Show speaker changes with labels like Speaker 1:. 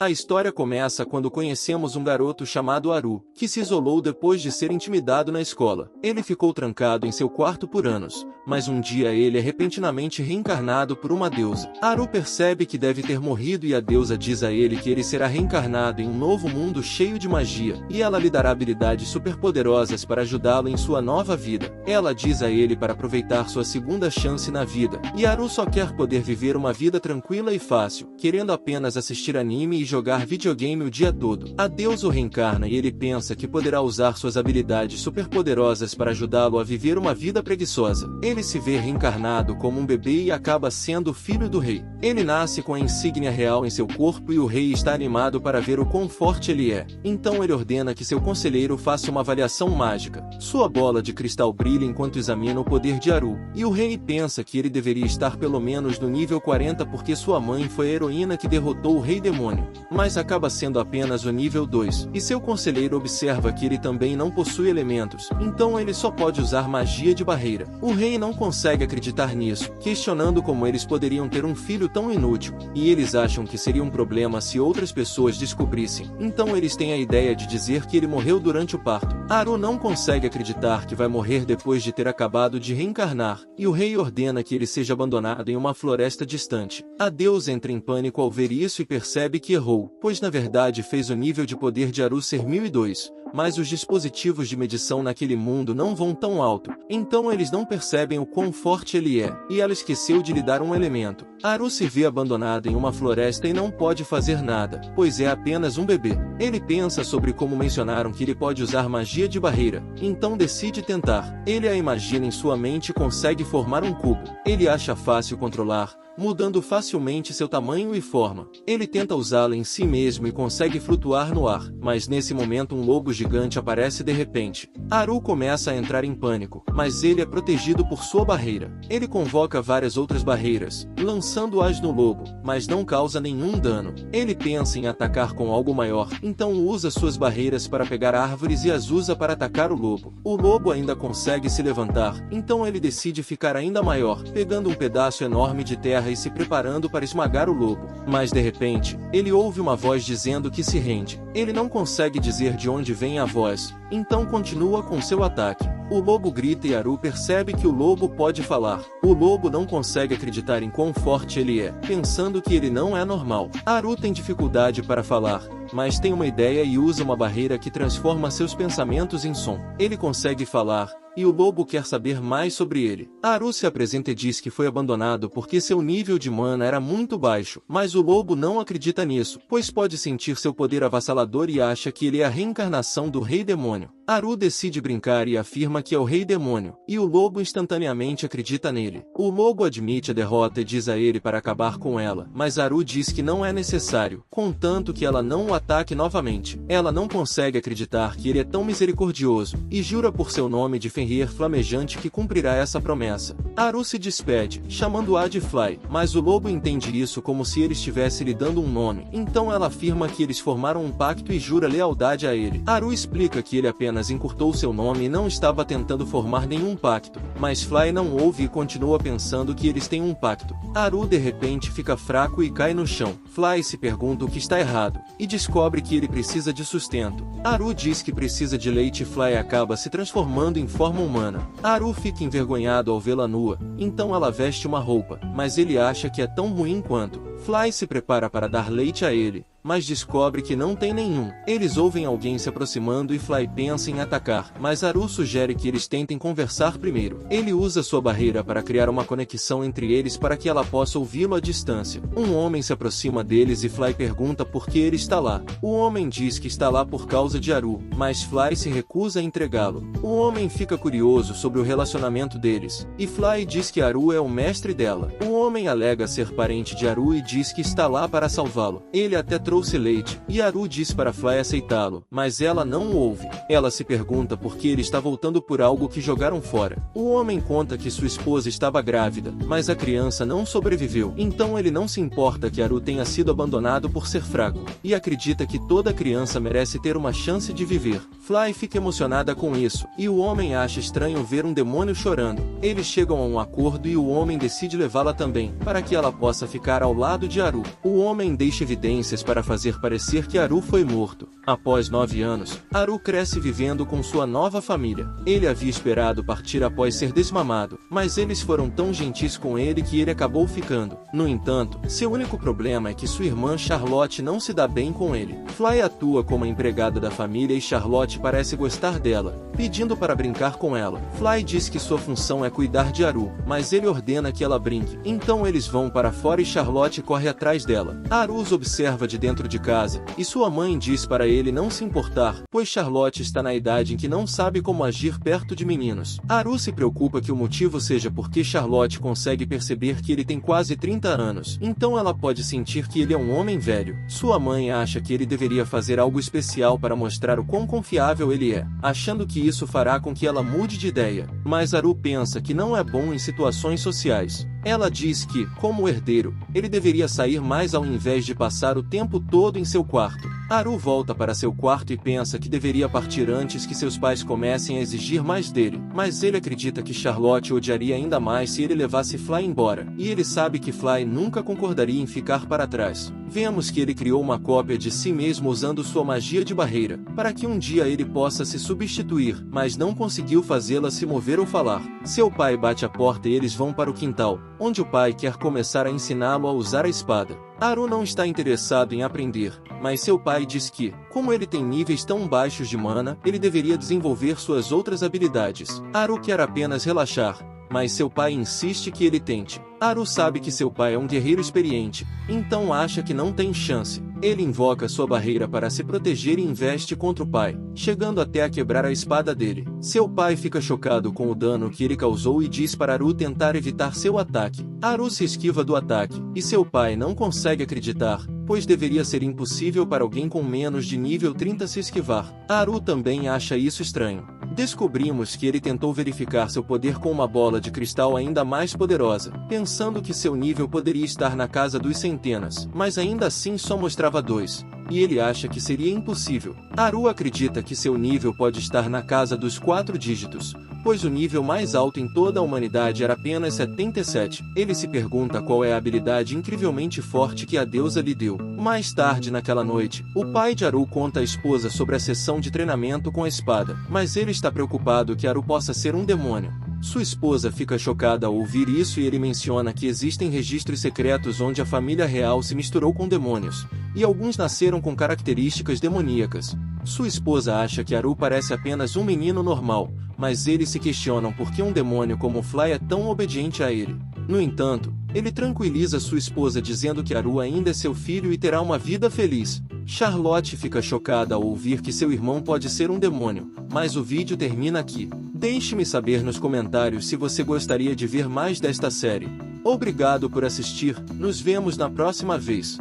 Speaker 1: A história começa quando conhecemos um garoto chamado Haru, que se isolou depois de ser intimidado na escola. Ele ficou trancado em seu quarto por anos, mas um dia ele é repentinamente reencarnado por uma deusa. Haru percebe que deve ter morrido e a deusa diz a ele que ele será reencarnado em um novo mundo cheio de magia, e ela lhe dará habilidades superpoderosas para ajudá-lo em sua nova vida. Ela diz a ele para aproveitar sua segunda chance na vida, e Haru só quer poder viver uma vida tranquila e fácil, querendo apenas assistir anime e jogar videogame o dia todo. A deusa o reencarna e ele pensa que poderá usar suas habilidades superpoderosas para ajudá-lo a viver uma vida preguiçosa. Ele se vê reencarnado como um bebê e acaba sendo filho do rei. Ele nasce com a insígnia real em seu corpo e o rei está animado para ver o quão forte ele é. Então ele ordena que seu conselheiro faça uma avaliação mágica. Sua bola de cristal brilha enquanto examina o poder de Haru, e o rei pensa que ele deveria estar pelo menos no nível 40 porque sua mãe foi a heroína que derrotou o rei demônio, mas acaba sendo apenas o nível 2, e seu conselheiro observa que ele também não possui elementos, então ele só pode usar magia de barreira. O rei não consegue acreditar nisso, questionando como eles poderiam ter um filho tão inútil, e eles acham que seria um problema se outras pessoas descobrissem, então eles têm a ideia de dizer que ele morreu durante o parto. Haru não consegue acreditar que vai morrer depois de ter acabado de reencarnar, e o rei ordena que ele seja abandonado em uma floresta distante. A deusa entra em pânico ao ver isso e percebe que errou, pois na verdade fez o nível de poder de Haru ser 1002, mas os dispositivos de medição naquele mundo não vão tão alto, então eles não percebem o quão forte ele é, e ela esqueceu de lhe dar um elemento. Haru se vê abandonado em uma floresta e não pode fazer nada, pois é apenas um bebê. Ele pensa sobre como mencionaram que ele pode usar magia de barreira, então decide tentar. Ele a imagina em sua mente e consegue formar um cubo. Ele acha fácil controlar, mudando facilmente seu tamanho e forma. Ele tenta usá-la em si mesmo e consegue flutuar no ar, mas nesse momento um lobo gigante aparece de repente. Haru começa a entrar em pânico, mas ele é protegido por sua barreira. Ele convoca várias outras barreiras, lançando-as no lobo, mas não causa nenhum dano. Ele pensa em atacar com algo maior, então usa suas barreiras para pegar árvores e as usa para atacar o lobo. O lobo ainda consegue se levantar, então ele decide ficar ainda maior, pegando um pedaço enorme de terra e se preparando para esmagar o lobo. Mas de repente, ele ouve uma voz dizendo que se rende. Ele não consegue dizer de onde vem a voz, então continua com seu ataque. O lobo grita e Haru percebe que o lobo pode falar. O lobo não consegue acreditar em quão forte ele é, pensando que ele não é normal. Haru tem dificuldade para falar, mas tem uma ideia e usa uma barreira que transforma seus pensamentos em som. Ele consegue falar, e o lobo quer saber mais sobre ele. Haru se apresenta e diz que foi abandonado porque seu nível de mana era muito baixo, mas o lobo não acredita nisso, pois pode sentir seu poder avassalador e acha que ele é a reencarnação do Rei Demônio. Haru decide brincar e afirma que é o Rei Demônio, e o lobo instantaneamente acredita nele. O lobo admite a derrota e diz a ele para acabar com ela, mas Haru diz que não é necessário, contanto que ela não o ataque novamente. Ela não consegue acreditar que ele é tão misericordioso, e jura por seu nome de Fenrir Flamejante que cumprirá essa promessa. Haru se despede, chamando-a de Fly, mas o lobo entende isso como se ele estivesse lhe dando um nome, então ela afirma que eles formaram um pacto e jura lealdade a ele. Haru explica que ele apenas encurtou seu nome e não estava tentando formar nenhum pacto, mas Fly não ouve e continua pensando que eles têm um pacto. Haru de repente fica fraco e cai no chão. Fly se pergunta o que está errado, e descobre que ele precisa de sustento. Haru diz que precisa de leite e Fly acaba se transformando em forma humana. Haru fica envergonhado ao vê-la nua, então ela veste uma roupa, mas ele acha que é tão ruim quanto. Fly se prepara para dar leite a ele, mas descobre que não tem nenhum. Eles ouvem alguém se aproximando e Fly pensa em atacar, mas Haru sugere que eles tentem conversar primeiro. Ele usa sua barreira para criar uma conexão entre eles para que ela possa ouvi-lo à distância. Um homem se aproxima deles e Fly pergunta por que ele está lá. O homem diz que está lá por causa de Haru, mas Fly se recusa a entregá-lo. O homem fica curioso sobre o relacionamento deles, e Fly diz que Haru é o mestre dela. O homem alega ser parente de Haru e diz que está lá para salvá-lo. Ele até trouxe leite, e Haru diz para Fly aceitá-lo, mas ela não o ouve. Ela se pergunta por que ele está voltando por algo que jogaram fora. O homem conta que sua esposa estava grávida, mas a criança não sobreviveu, então ele não se importa que Haru tenha sido abandonado por ser fraco, e acredita que toda criança merece ter uma chance de viver. Fly fica emocionada com isso, e o homem acha estranho ver um demônio chorando. Eles chegam a um acordo e o homem decide levá-la também, para que ela possa ficar ao lado lado de Haru. O homem deixa evidências para fazer parecer que Haru foi morto. Após 9 anos, Haru cresce vivendo com sua nova família. Ele havia esperado partir após ser desmamado, mas eles foram tão gentis com ele que ele acabou ficando. No entanto, seu único problema é que sua irmã Charlotte não se dá bem com ele. Fly atua como a empregada da família e Charlotte parece gostar dela, pedindo para brincar com ela. Fly diz que sua função é cuidar de Haru, mas ele ordena que ela brinque. Então eles vão para fora e Charlotte corre atrás dela. Haru os observa de dentro de casa, e sua mãe diz para ele não se importar, pois Charlotte está na idade em que não sabe como agir perto de meninos. Haru se preocupa que o motivo seja porque Charlotte consegue perceber que ele tem quase 30 anos, então ela pode sentir que ele é um homem velho. Sua mãe acha que ele deveria fazer algo especial para mostrar o quão confiável ele é, achando que isso fará com que ela mude de ideia. Mas Haru pensa que não é bom em situações sociais. Ela diz que, como herdeiro, ele deveria sair mais ao invés de passar o tempo todo em seu quarto. Haru volta para seu quarto e pensa que deveria partir antes que seus pais comecem a exigir mais dele, mas ele acredita que Charlotte odiaria ainda mais se ele levasse Fly embora, e ele sabe que Fly nunca concordaria em ficar para trás. Vemos que ele criou uma cópia de si mesmo usando sua magia de barreira, para que um dia ele possa se substituir, mas não conseguiu fazê-la se mover ou falar. Seu pai bate a porta e eles vão para o quintal, onde o pai quer começar a ensiná-lo a usar a espada. Haru não está interessado em aprender, mas seu pai diz que, como ele tem níveis tão baixos de mana, ele deveria desenvolver suas outras habilidades. Haru quer apenas relaxar, mas seu pai insiste que ele tente. Haru sabe que seu pai é um guerreiro experiente, então acha que não tem chance. Ele invoca sua barreira para se proteger e investe contra o pai, chegando até a quebrar a espada dele. Seu pai fica chocado com o dano que ele causou e diz para Haru tentar evitar seu ataque. Haru se esquiva do ataque, e seu pai não consegue acreditar, pois deveria ser impossível para alguém com menos de nível 30 se esquivar. Haru também acha isso estranho. Descobrimos que ele tentou verificar seu poder com uma bola de cristal ainda mais poderosa, pensando que seu nível poderia estar na casa dos centenas, mas ainda assim só mostrava 2, e ele acha que seria impossível. Haru acredita que seu nível pode estar na casa dos 4 dígitos, pois o nível mais alto em toda a humanidade era apenas 77. Ele se pergunta qual é a habilidade incrivelmente forte que a deusa lhe deu. Mais tarde naquela noite, o pai de Haru conta à esposa sobre a sessão de treinamento com a espada, mas ele está preocupado que Haru possa ser um demônio. Sua esposa fica chocada ao ouvir isso e ele menciona que existem registros secretos onde a família real se misturou com demônios, e alguns nasceram com características demoníacas. Sua esposa acha que Haru parece apenas um menino normal, mas eles se questionam por que um demônio como Fly é tão obediente a ele. No entanto, ele tranquiliza sua esposa dizendo que Haru ainda é seu filho e terá uma vida feliz. Charlotte fica chocada ao ouvir que seu irmão pode ser um demônio, mas o vídeo termina aqui. Deixe-me saber nos comentários se você gostaria de ver mais desta série. Obrigado por assistir, nos vemos na próxima vez.